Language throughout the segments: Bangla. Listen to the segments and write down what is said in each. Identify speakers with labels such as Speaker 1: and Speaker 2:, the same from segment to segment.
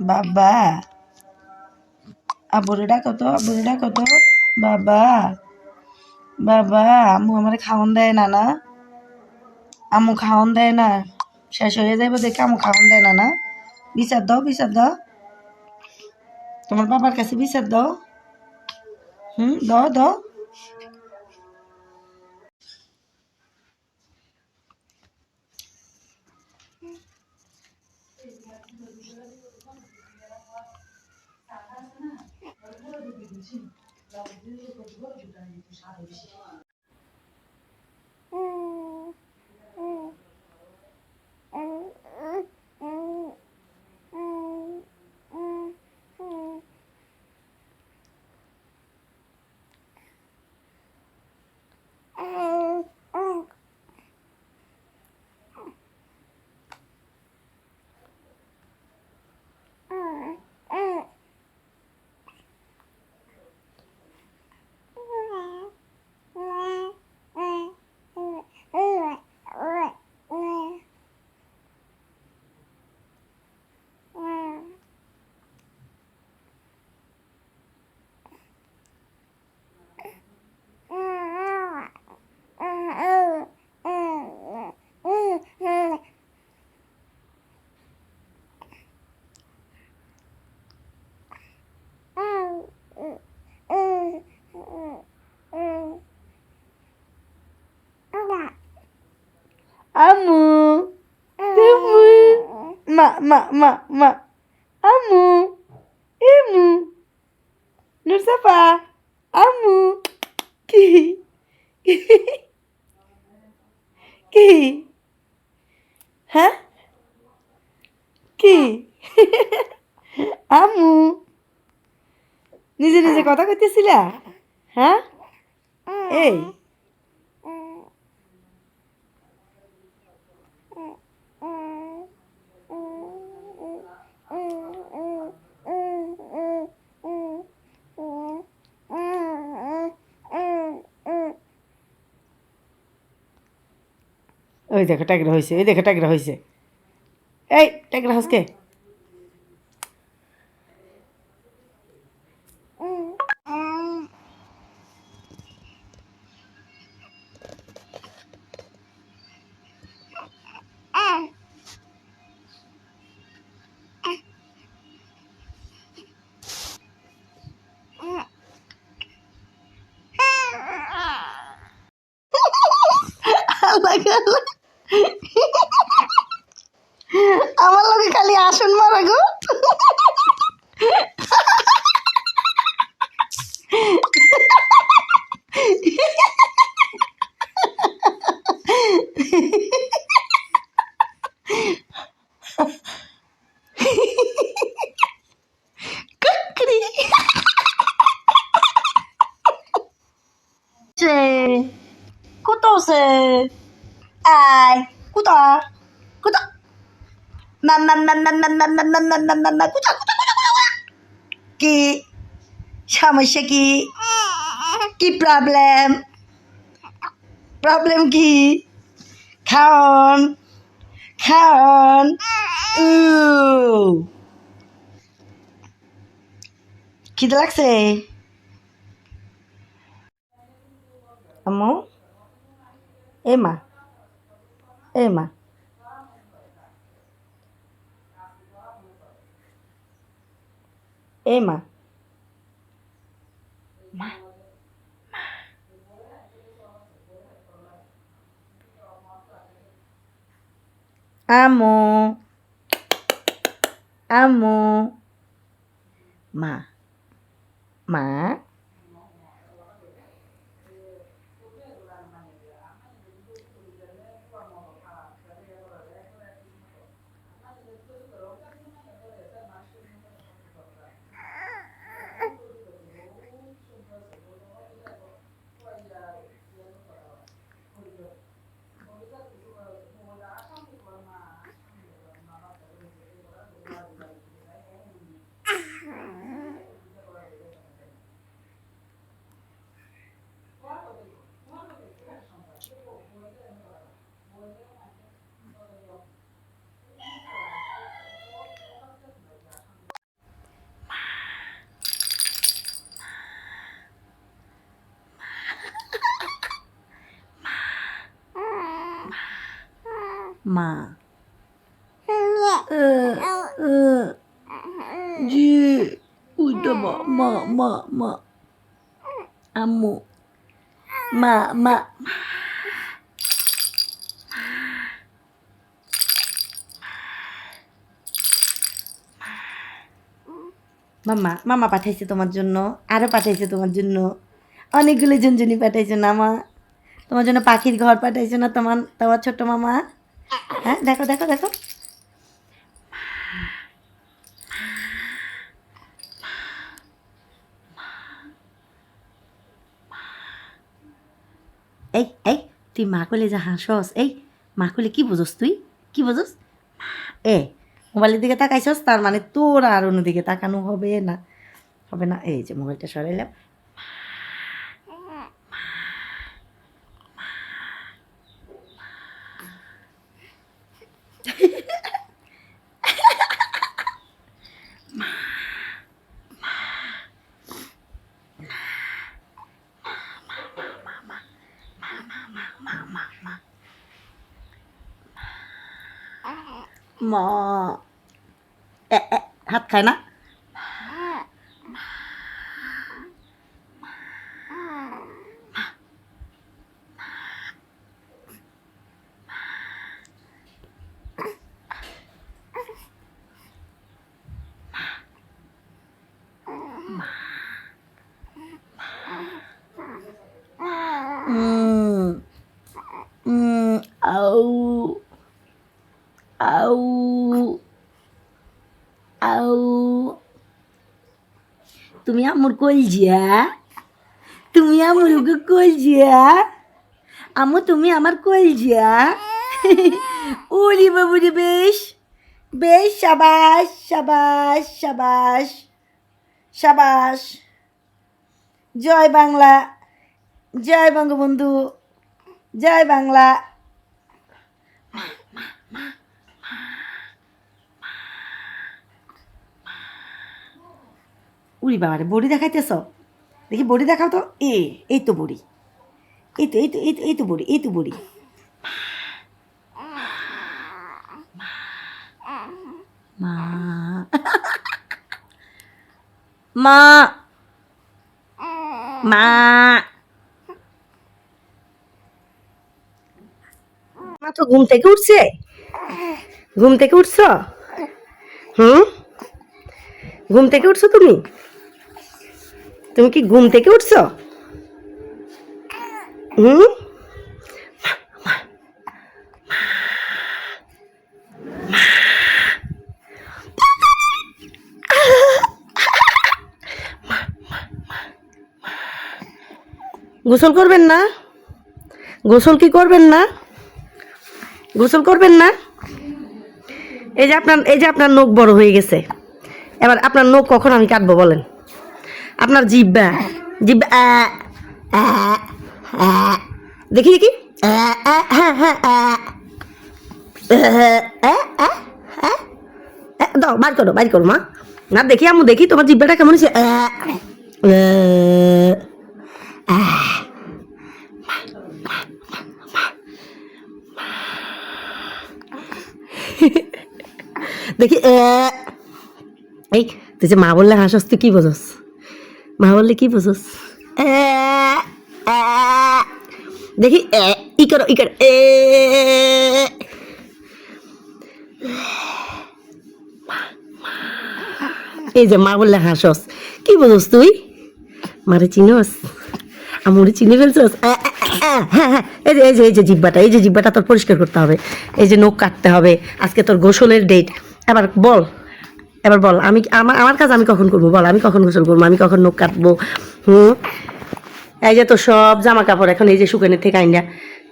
Speaker 1: বাবা আব্বুরে ডাকো তো বাবা বাবা আম্মু আমার খাওন দেয় না না আম্মু খাওন দেয় না শেষ হয়ে যাইব দেখে আম্মু খাওন দেয় না না বিচার দাও তোমার বাবার কাছে বিচার দাও দাও Amu, Temu, ma, Amu, Emu, Nursafa, Amu, ki, ki, hah, ki, Amu, নিজে কথা কইতেছিলা হ্যাঁ এই ওই দেখো ট্যাগরা হয়েছে এই ট্যাগরা হাসকে আমার লগে খালি আসন মারা গো Kutu ai kutu mama kutu কি সমস্যা কি প্রবলেম কি খাওন খিদে লাগছে আম্মু এ মা এ মা এ মা মা আম্মু আম্মু মা মা মা জি ওইটা মা মা মা মা আম্মু মা মা মাম্মা মামা পাঠাইছে তোমার জন্য, আরও পাঠাইছে তোমার জন্য, অনেকগুলো ঝুনঝুনি পাঠাইছে না মা? তোমার জন্য পাখির ঘর পাঠাইছে না তোমার তোমার ছোট্ট মামা? হ্যাঁ দেখো দেখো দেখো। এই এই তুই মা কইলে যে হাসস, এই মা কইলে কি বুঝোস, তুই কি বুঝোস? এ মোবাইলের দিকে তাকাইছস, তার মানে তোর আর অন্যদিকে তাকানো হবে না, হবে না। এই যে মোবাইলটা সরাইলাম। মা হাত খায় না? আউ আউ আউ তুমি আমুর কলজিয়া, তুমি আমুর কলজিয়া, আমু তুমি আমার কলজিয়া। উরি বাবুরি বেশ বেশ, সাবাস সাবাস সাবাস সাবাস। জয় বাংলা, জয় বঙ্গবন্ধু, জয় বাংলা। উরি বাবারে বড়ি দেখাইতেছ, দেখি বড়ি দেখাও তো। এই তো বড়ি, এই তো এই তো এই তো এই তো বড়ি, এই তো বড়ি। মা মা মা মাত্র ঘুম থেকে উঠছে, ঘুম থেকে উঠছ? ঘুম থেকে উঠছো তুমি? তুমি কি ঘুম থেকে উঠছো? গোসল করবেন না? গোসল কি করবেন না? গোসল করবেন না? এই যে আপনার নখ বড় হয়ে গেছে, এবার আপনার নখ কখন আমি কাটবো বলেন? আপনার জিব্বা জিব্বা দেখি দেখি, দাও বার করো বার করো মা, না দেখি আমু দেখি তোমার জিব্বাটা কেমন হয়েছে। দেখি এই তুই যে মা বললে হাসস, তুই কি বোঝস? মা বললে কি বোঝস? দেখি ই করো ই করো, এই যে মা বললে হাসস, কি বোঝস তুই? মারে চিনস, আমরে চিনে ফেলছস। এই যে এই যে এই যে জিব্বাটা, এই যে জিব্বাটা তোর পরিষ্কার করতে হবে, এই যে নখ কাটতে হবে, আজকে তোর গোসলের ডেট। এবার বল, এবার বল আমি আমার কাজ আমি কখন করবো বল, আমি কখন গোসল করবো, আমি কখন নখ কাটবো? এই যে তোর সব জামা কাপড় এখন এই যে শুকানোর থেকে আইনা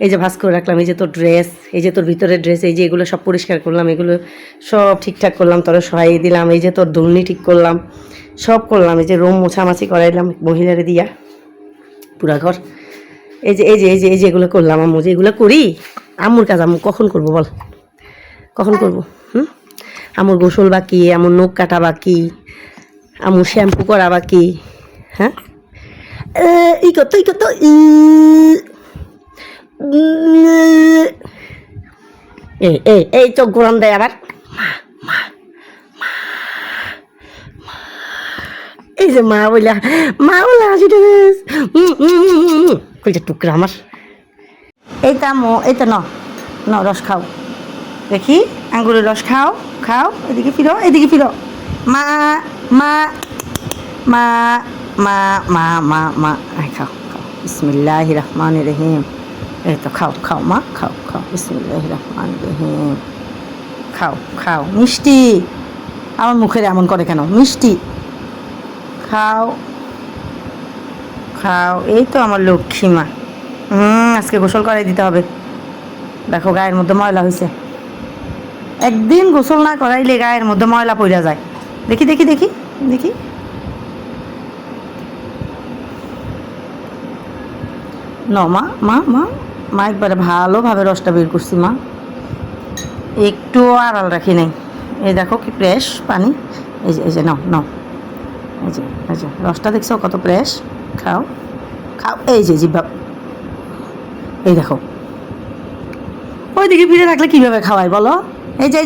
Speaker 1: এই যে ভাঁজ করে রাখলাম, এই যে তোর ড্রেস, এই যে তোর ভিতরের ড্রেস, এই যে এগুলো সব পরিষ্কার করলাম, এগুলো সব ঠিকঠাক করলাম, তোরা সহাই দিলাম, এই যে তোর দুলনি ঠিক করলাম, সব করলাম, এই যে রুম মোছামাছি করাইলাম মহিলারে দিয়া পুরা ঘর। এই যে এই যে এই যে এই যে এগুলো করলাম, আম্মু যে এগুলো করি, আম্মুর কাজ আম্মু কখন করবো বল, কখন করবো? আমুর গোসল বাকি, আমুর নখ কাটা বাকি, আমুর শ্যাম্পু করা বাকি। হ্যাঁ ই করতো ই করতো এই চোখ ঘুরান দেয় আবার। এই যে মা বইলা হাসিটা কইটা টুকরা আমার। এই তো আম্মু, এই তো ন রস খাও, দেখি আঙ্গুরের রস খাও, এদিকে ফিরো, মা মা মা মা মা মা মা খাও বিসমিল্লাহির রহমানির রহিম। এই তো খাও মা, খাও বিসমিল্লাহির রহমানির রহিম। খাও মিষ্টি, আমার মুখের এমন করে কেন? মিষ্টি খাও। এই তো আমার লক্ষ্মী মা। আজকে গোসল করাই দিতে হবে। দেখো গায়ের মধ্যে ময়লা হয়েছে, একদিন গোসল না করাইলে গায়ের মধ্যে ময়লা পড়া যায়। দেখি মা একবারে ভালোভাবে রসটা বের করছি মা, একটু আড়াল রাখি নাই। এই দেখো কি ফ্রেশ পানি, এই যে নাও এই যে রসটা দেখছো কত ফ্রেশ। খাও এই যে জিভা, এই দেখো। ওইদিকে ফিরে থাকলে কিভাবে খাওয়াই বলো? এই যে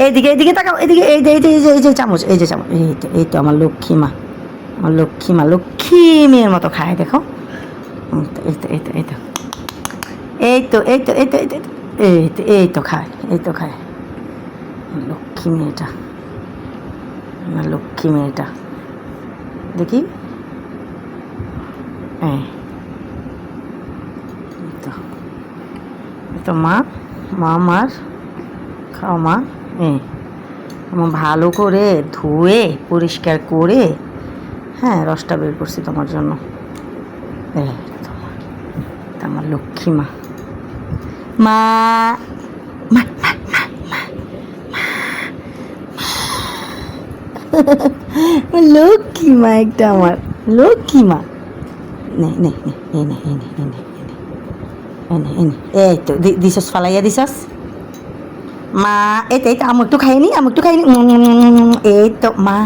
Speaker 1: এইদিকে তাকাও, এদিকে এই যে চামচ, এই তো আমার লক্ষ্মী মা, লক্ষ্মী মেয়ের মতো খায় দেখো। এই তো খায় লক্ষ্মী মেয়েটা, আমার লক্ষ্মী মেয়েটা। দেখি তো মা আমার খাও মা। আমার ভালো করে ধুয়ে পরিষ্কার করে হ্যাঁ রসটা বের করছি তোমার জন্য। আমার লক্ষ্মী মা লক্ষ্মী মা একটা, আমার লক্ষ্মী মা। এই তো দিছস, ফালাইয়া দিছস মা। এই তো আমি একটু খাইনি, এই তো মা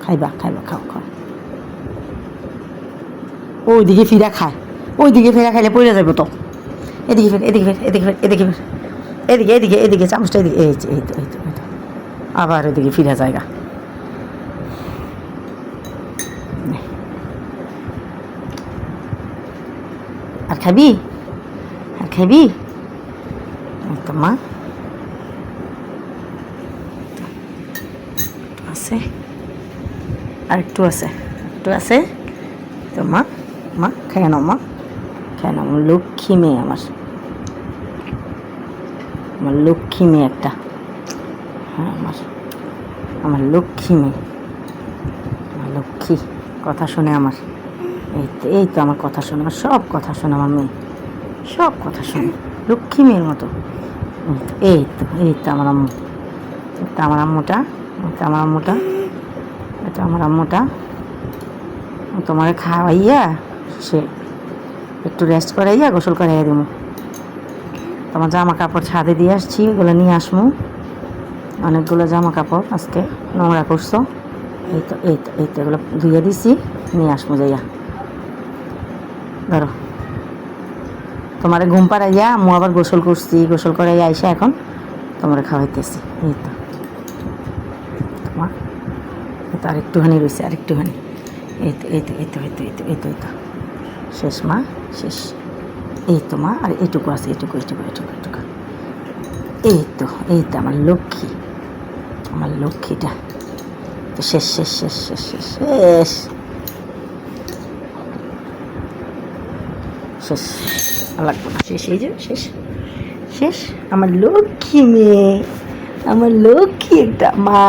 Speaker 1: খাইবা খাও। ওইদিকে ফিরা খাইলে পড়ে যাবো তো। এদিকে চামচটা এদিকে, এই তো আবার এদিকে ফিরা জায়গা। আর খাবি তো মা আছে, আর একটু আছে তো মা খেয়ে নাও আমার লক্ষ্মী মেয়ে, আমার লক্ষ্মী মেয়ে একটা। হ্যাঁ আমার লক্ষ্মী মেয়ে, আমার লক্ষ্মী কথা শোনে আমার। এই তো আমার কথা শোনে, আমার সব কথা শোনে আমার মেয়ে, সব কথা শোনে লক্ষ্মী মেয়ের মতো। এই তো আমার আম্মু, এটা আমার আম্মুটা তোমার খাওয়াইয়া সে একটু রেস্ট করাইয়া গোসল করাইয়া দেবো। তোমার জামা কাপড় ছাদে দিয়ে আসছি, ওগুলো নিয়ে আসমু। অনেকগুলো জামা কাপড় আজকে নোংরা করছো, এই তো এগুলো ধুয়ে দিছি, নিয়ে আসমু যাইয়া। ধরো তোমার ঘুম পাড়াইয়া আম্মু আবার গোসল করাইয়া আইসা এখন তোমার খাওয়াইতেছি। এই তো তোমার আর একটুখানি রয়েছে, এই তো শেষ মা, শেষ। এই তো মা, আর এইটুকু আছে, এইটুকু এই তো আমার লক্ষ্মীটা তো শেষ। লাগবে না, শেষ, এই যে শেষ। আমার লক্ষ্মী মেয়ে, আমার লক্ষ্মী একটা মা